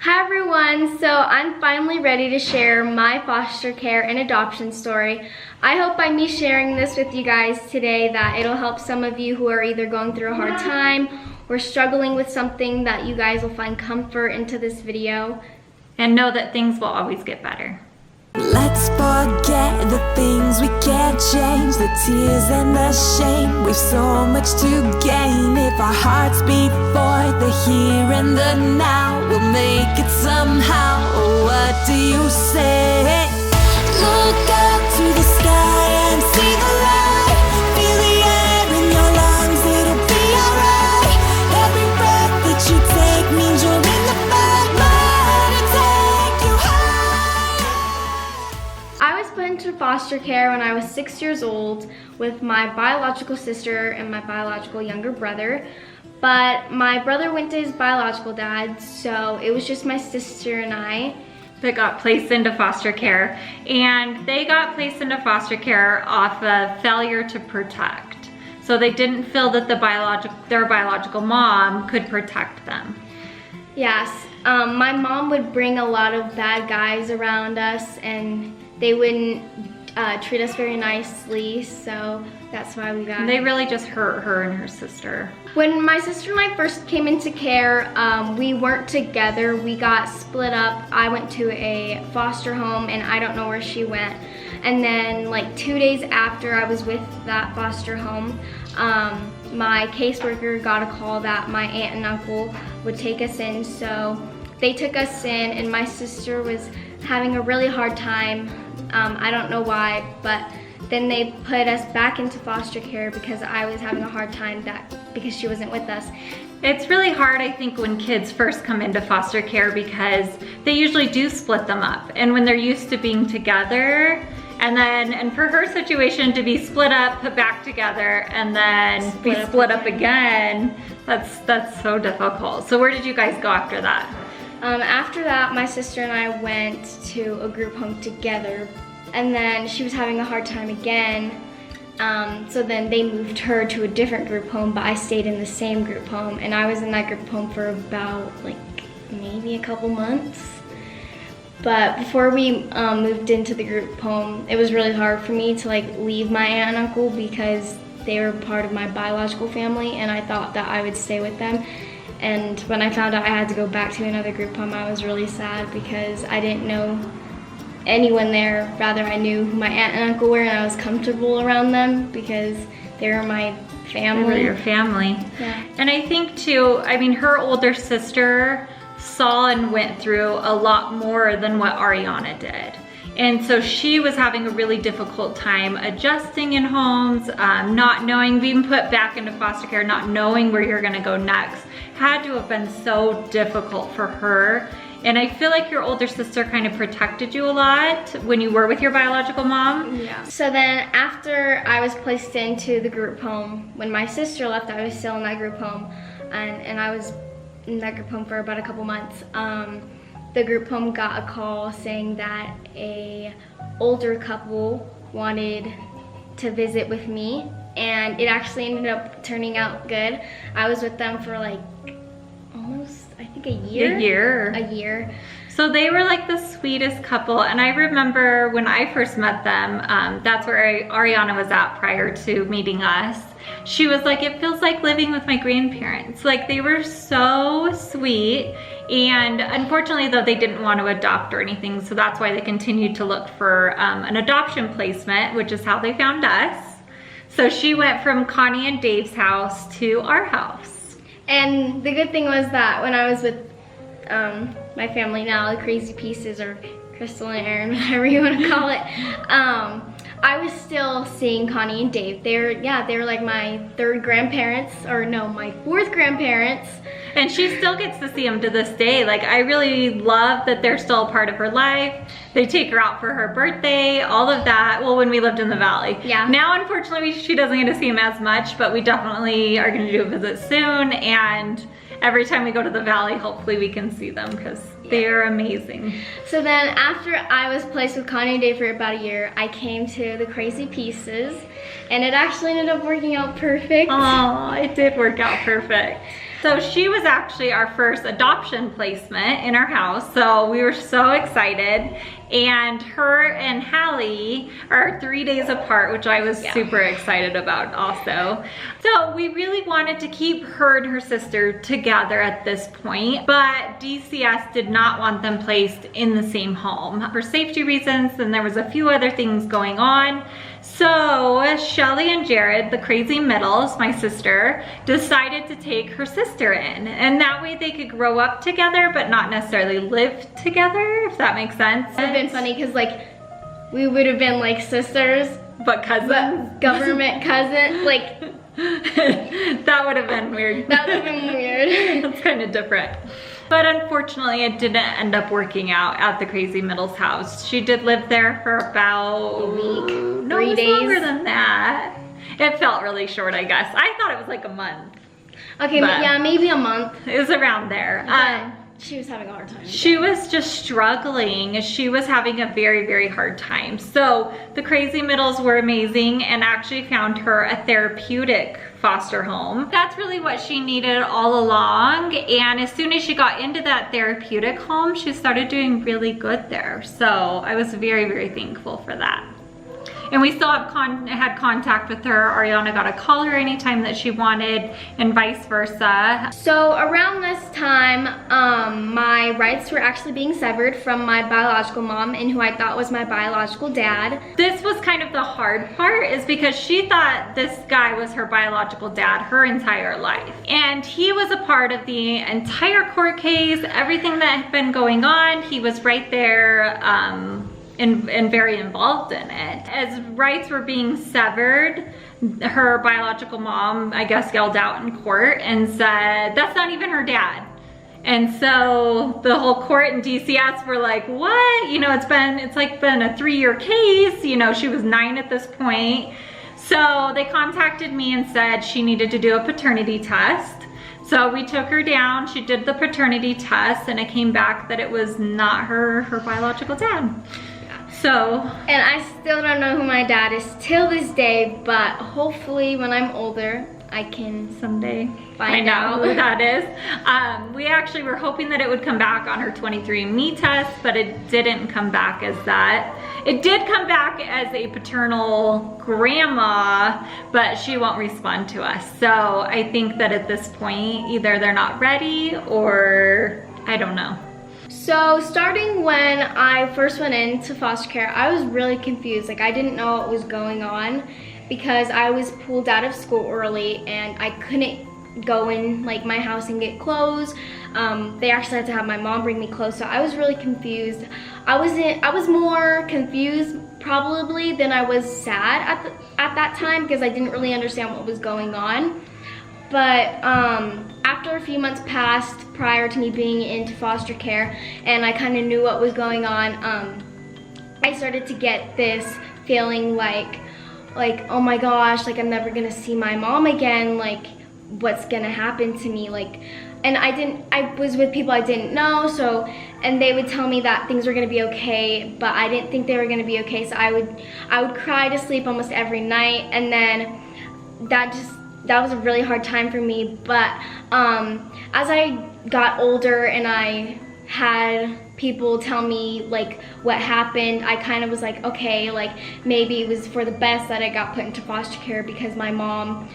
Hi everyone, so I'm finally ready to share my foster care and adoption story. I hope by me sharing this with you guys today that it'll help some of you who are either going through a hard time or struggling with something, that you guys will find comfort into this video. And know that things will always get better. Let's forget the things we can't change, the tears and the shame. We've so much to gain if our hearts beat for the here and the now. We'll make it somehow. What do you say? Look up to the sky and see the light. Feel the air in your lungs, it'll be alright. Every breath that you take means you're in the fight. Let it take you high. I was put into foster care when I was 6 years old with my biological sister and my biological younger brother. But my brother went to his biological dad, so it was just my sister and I that got placed into foster care. And they got placed into foster care off of failure to protect. So they didn't feel that their biological mom could protect them. Yes, my mom would bring a lot of bad guys around us and they wouldn't treat us very nicely, so that's why we got... They really just hurt her and her sister. When my sister and I first came into care, we weren't together. We got split up. I went to a foster home and I don't know where she went. And then like 2 days after I was with that foster home, my caseworker got a call that my aunt and uncle would take us in. So they took us in and my sister was having a really hard time. I don't know why, but then they put us back into foster care because I was having a hard time because she wasn't with us. It's really hard, I think, when kids first come into foster care because they usually do split them up. And when they're used to being together, and for her situation to be split up, put back together, and then be split up again, that's so difficult. So where did you guys go after that? After that, my sister and I went to a group home together, and then she was having a hard time again. So then they moved her to a different group home, but I stayed in the same group home, and I was in that group home for about like maybe a couple months. But before we moved into the group home, it was really hard for me to like leave my aunt and uncle because they were part of my biological family, and I thought that I would stay with them. And when I found out I had to go back to another group home, I was really sad because I didn't know anyone there. Rather, I knew who my aunt and uncle were and I was comfortable around them because they were my family. They were your family. Yeah. And I think too, I mean, her older sister saw and went through a lot more than what Ariana did. And so she was having a really difficult time adjusting in homes, not knowing, being put back into foster care, not knowing where you're gonna go next. Had to have been so difficult for her. And I feel like your older sister kind of protected you a lot when you were with your biological mom. Yeah. So then after I was placed into the group home, when my sister left, I was still in that group home. And I was in that group home for about a couple months. The group home got a call saying that a older couple wanted to visit with me, and it actually ended up turning out good. I was with them for like almost, I think, a year. A year. So they were like the sweetest couple, and I remember when I first met them, that's where Ariana was at prior to meeting us. She was like, it feels like living with my grandparents. Like, they were so sweet. And unfortunately though, they didn't want to adopt or anything, so that's why they continued to look for an adoption placement, which is how they found us. So she went from Connie and Dave's house to our house. And the good thing was that when I was with my family now, the Crazy Pieces, or Crystal and Aaron, whatever you want to call it, I was still seeing Connie and Dave. They were like my third grandparents, or no, my fourth grandparents. And she still gets to see them to this day. Like, I really love that they're still a part of her life. They take her out for her birthday, all of that. Well, when we lived in the Valley. Yeah. Now, unfortunately, she doesn't get to see him as much, but we definitely are gonna do a visit soon. And every time we go to the Valley, hopefully we can see them because they are amazing. So then after I was placed with Connie and Dave for about a year, I came to the Crazy Pieces, and it actually ended up working out perfect. Oh, it did work out perfect. So she was actually our first adoption placement in our house. So we were so excited. And her and Hallie are 3 days apart, which I was super excited about also. So we really wanted to keep her and her sister together at this point, but DCS did not want them placed in the same home for safety reasons, and there was a few other things going on. So Shelly and Jared, the crazy middles, my sister, decided to take her sister in, and that way they could grow up together but not necessarily live together, if that makes sense. It would have been funny because like we would have been like sisters but cousins, but government cousin, like that would have been weird. That would have been weird. That's kind of different. But unfortunately, it didn't end up working out at the Crazy Middles house. She did live there for about a week, no, 3 it was days. longer than that. It felt really short, I guess. I thought it was like a month. Okay, yeah, maybe a month. It was around there. She was having a hard time. She was just struggling. She was having a very, very hard time. So the Crazy Middles were amazing and actually found her a therapeutic foster home. That's really what she needed all along. And as soon as she got into that therapeutic home, she started doing really good there. So I was very, very thankful for that. And we still have had contact with her. Ariana got to call her anytime that she wanted, and vice versa. So around this time, my rights were actually being severed from my biological mom and who I thought was my biological dad. This was kind of the hard part, is because she thought this guy was her biological dad her entire life. And he was a part of the entire court case, everything that had been going on. He was right there, and very involved in it. As rights were being severed, her biological mom, I guess, yelled out in court and said, that's not even her dad. And so the whole court and DCS were like, what? You know, it's been a 3-year case. You know, she was 9 at this point. So they contacted me and said she needed to do a paternity test. So we took her down, she did the paternity test, and it came back that it was not her biological dad. So, and I still don't know who my dad is till this day, but hopefully when I'm older, I can someday find out who that is. We actually were hoping that it would come back on her 23andMe test, but it didn't come back as that. It did come back as a paternal grandma, but she won't respond to us. So I think that at this point, either they're not ready or I don't know. So starting when I first went into foster care, I was really confused. Like I didn't know what was going on because I was pulled out of school early and I couldn't go in like my house and get clothes. They actually had to have my mom bring me clothes, so I was really confused. I was more confused probably than I was sad at that time because I didn't really understand what was going on. But after a few months passed prior to me being into foster care and I kind of knew what was going on, I started to get this feeling like, oh my gosh, like I'm never gonna see my mom again, like what's gonna happen to me, like, and I was with people I didn't know, so, and they would tell me that things were gonna be okay, but I didn't think they were gonna be okay, so I would cry to sleep almost every night, and then that was a really hard time for me. But as I got older and I had people tell me like what happened, I kind of was like, okay, like maybe it was for the best that I got put into foster care because my mom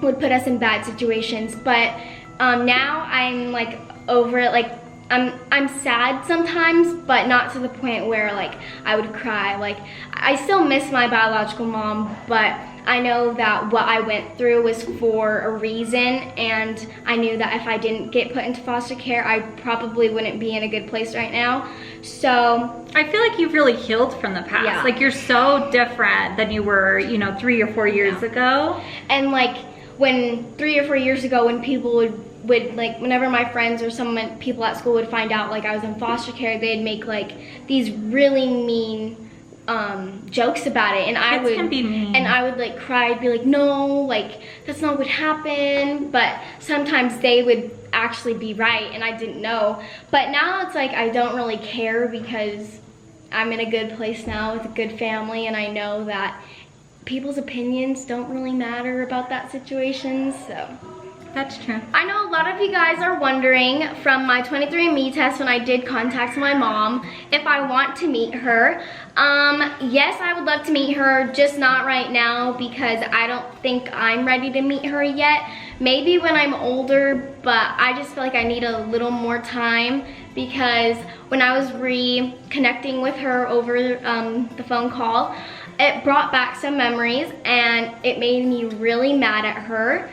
would put us in bad situations. But now I'm like over it. Like I'm sad sometimes, but not to the point where like I would cry. Like I still miss my biological mom, but I know that what I went through was for a reason, and I knew that if I didn't get put into foster care, I probably wouldn't be in a good place right now. So I feel like you've really healed from the past. Yeah. Like you're so different than you were, you know, 3 or 4 years ago. And like when 3 or 4 years ago, when people would like, whenever my friends or people at school would find out like I was in foster care, they'd make like these really mean jokes about it, and Kids can be mean. And I would like cry. I'd be like, no, like that's not what happened. But sometimes they would actually be right, and I didn't know. But now it's like I don't really care because I'm in a good place now with a good family, and I know that people's opinions don't really matter about that situation. So That's true. I know a lot of you guys are wondering from my 23andMe test when I did contact my mom if I want to meet her. Yes, I would love to meet her, just not right now because I don't think I'm ready to meet her yet. Maybe when I'm older, but I just feel like I need a little more time because when I was reconnecting with her over the phone call, it brought back some memories and it made me really mad at her.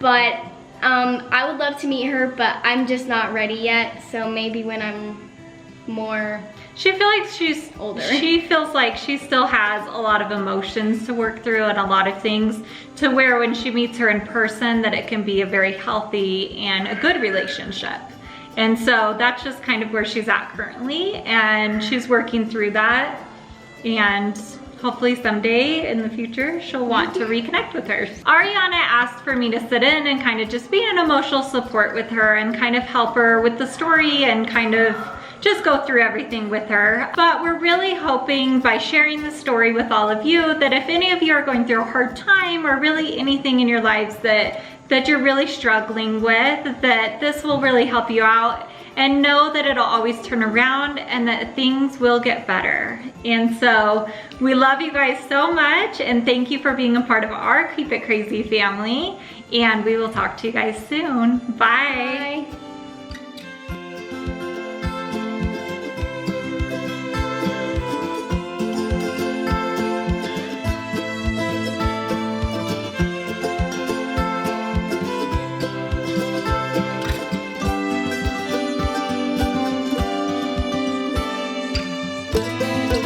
But I would love to meet her, but I'm just not ready yet. So maybe when I'm more She feels like she's older. She feels like she still has a lot of emotions to work through and a lot of things to where when she meets her in person that it can be a very healthy and a good relationship. And so that's just kind of where she's at currently, and she's working through that, and hopefully someday in the future, she'll want to reconnect with her. Ariana asked for me to sit in and kind of just be an emotional support with her and kind of help her with the story and kind of just go through everything with her. But we're really hoping by sharing the story with all of you that if any of you are going through a hard time or really anything in your lives that you're really struggling with, that this will really help you out. And know that it'll always turn around and that things will get better. And so we love you guys so much and thank you for being a part of our Keep It Crazy family. And we will talk to you guys soon. Bye. Bye.